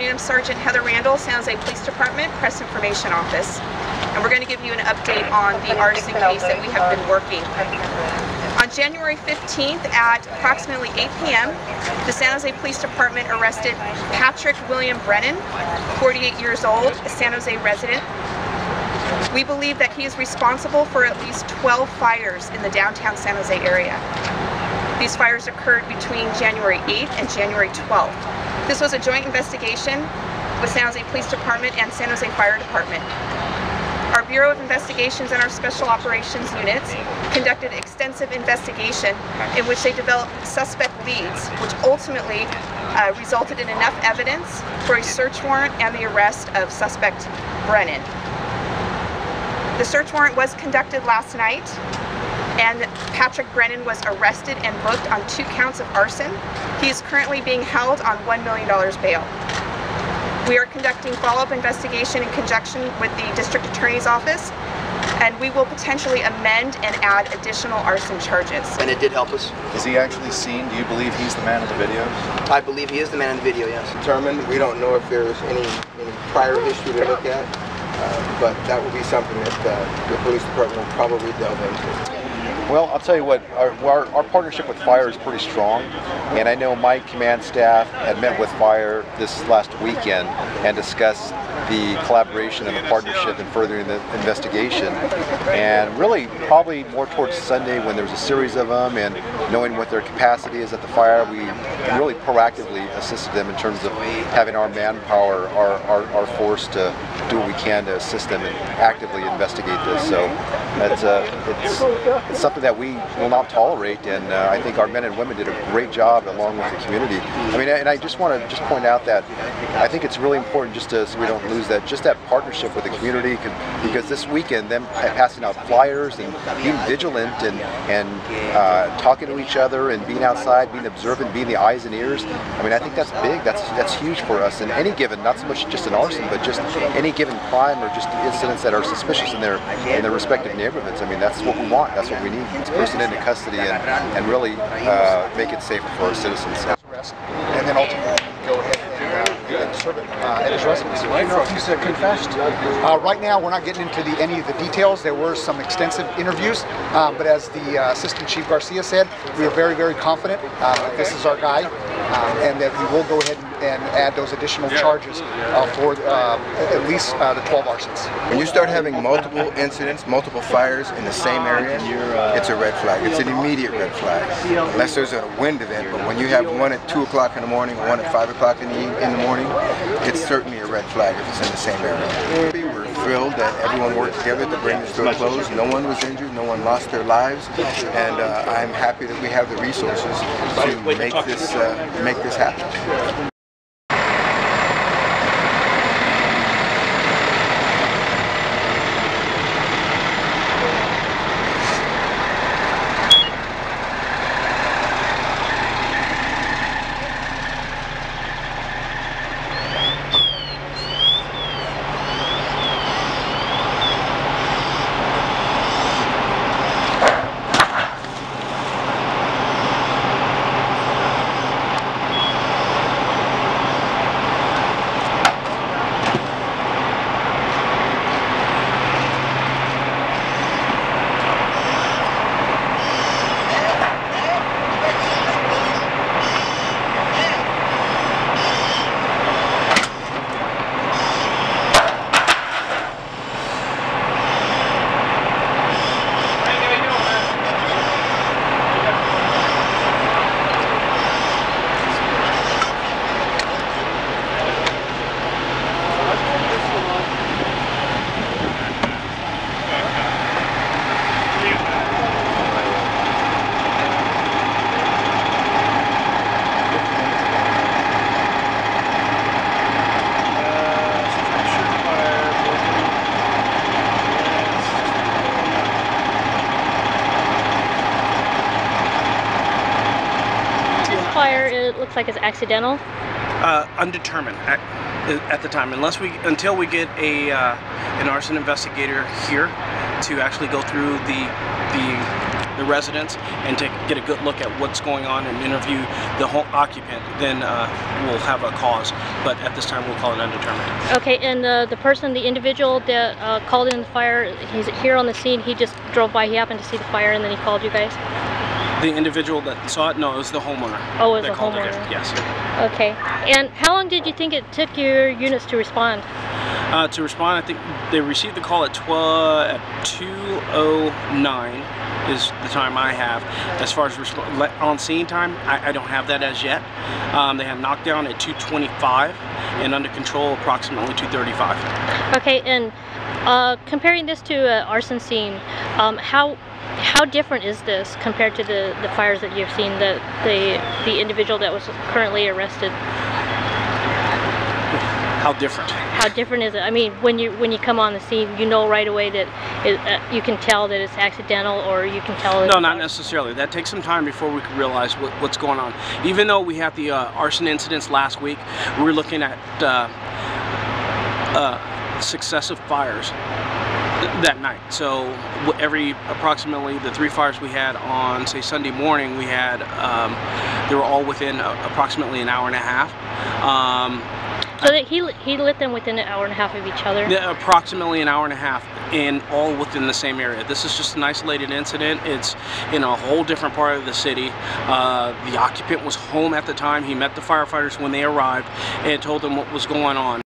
name is Sergeant Heather Randall, San Jose Police Department, Press Information Office. And we're going to give you an update on the arson case that we have been working. On January 15th at approximately 8 p.m., the San Jose Police Department arrested Patrick William Brennan, 48 years old, a San Jose resident. We believe that he is responsible for at least 12 fires in the downtown San Jose area. These fires occurred between January 8th and January 12th. This was a joint investigation with San Jose Police Department and San Jose Fire Department. Our Bureau of Investigations and our Special Operations units conducted extensive investigation in which they developed suspect leads, which ultimately resulted in enough evidence for a search warrant and the arrest of suspect Brennan. The search warrant was conducted last night, and Patrick Brennan was arrested and booked on 2 counts of arson. He is currently being held on $1 million bail. We are conducting follow-up investigation in conjunction with the District Attorney's Office, and we will potentially amend and add additional arson charges. And it did help us. Is he actually seen? Do you believe he's the man in the video? I believe he is the man in the video, yes. Determined. We don't know if there's any prior history to look at, but that will be something that the police department will probably delve into. Well, I'll tell you what, our partnership with Fire is pretty strong, and I know my command staff had met with Fire this last weekend and discussed the collaboration and the partnership in furthering the investigation, and really probably more towards Sunday when there's a series of them and knowing what their capacity is at the fire, we really proactively assisted them in terms of having our manpower, our force to do what we can to assist them and actively investigate this. So it's something that we will not tolerate, and I think our men and women did a great job along with the community. I mean, and I just want to point out that I think it's really important just so we don't lose that, just that partnership with the community, because this weekend them passing out flyers and being vigilant and talking to each other and being outside, being observant, being the eyes and ears. I mean, I think that's big. That's huge for us. And any given, not so much just an arson, but just any given crime or just incidents that are suspicious in their respective neighborhoods. I mean, that's what we want. That's what we need. It's person into custody and really make it safer for our citizens. And then ultimately go ahead and serve it at his residence. Do you know if he's confessed? Right now, we're not getting into any of the details. There were some extensive interviews, but as the Assistant Chief Garcia said, we are very, very confident that this is our guy, and that we will go ahead and add those additional charges for at least the 12 arsons. When you start having multiple incidents, multiple fires in the same area, it's a red flag. It's an immediate red flag, unless there's a wind event. But when you have one at 2 o'clock in the morning, one at 5 o'clock in the morning, it's certainly a red flag if it's in the same area. We're thrilled that everyone worked together to bring this to a close. No one was injured, no one lost their lives, and I'm happy that we have the resources to make this happen. It looks like it's accidental. Undetermined at the time, until we get an arson investigator here to actually go through the the residents and to get a good look at what's going on and interview the home occupant, then we'll have a cause. But at this time, we'll call it undetermined. Okay, and the individual that called in the fire, he's here on the scene. He just drove by. He happened to see the fire, and then he called you guys. The individual that saw it, no, it was the homeowner. Oh, it was that the called it in. homeowner. Yes. Okay, and how long did you think it took your units to respond? To respond, I think they received the call at 2:09 is the time I have. As far as on scene time, I don't have that as yet. They have knockdown at 2:25 and under control approximately 2:35. Okay, and comparing this to an arson scene, how different is this compared to the fires that you've seen, the individual that was currently arrested? How different? How different is it? I mean, when you come on the scene, you know right away that you can tell that it's accidental, or you can tell. No, not necessarily. That takes some time before we can realize what's going on. Even though we had the arson incidents last week, we were looking at successive fires that night. So approximately the 3 fires we had on, say, Sunday morning, we had they were all within approximately an hour and a half. So that he lit them within an hour and a half of each other? Yeah, approximately an hour and a half, and all within the same area. This is just an isolated incident. It's in a whole different part of the city. The occupant was home at the time. He met the firefighters when they arrived and told them what was going on.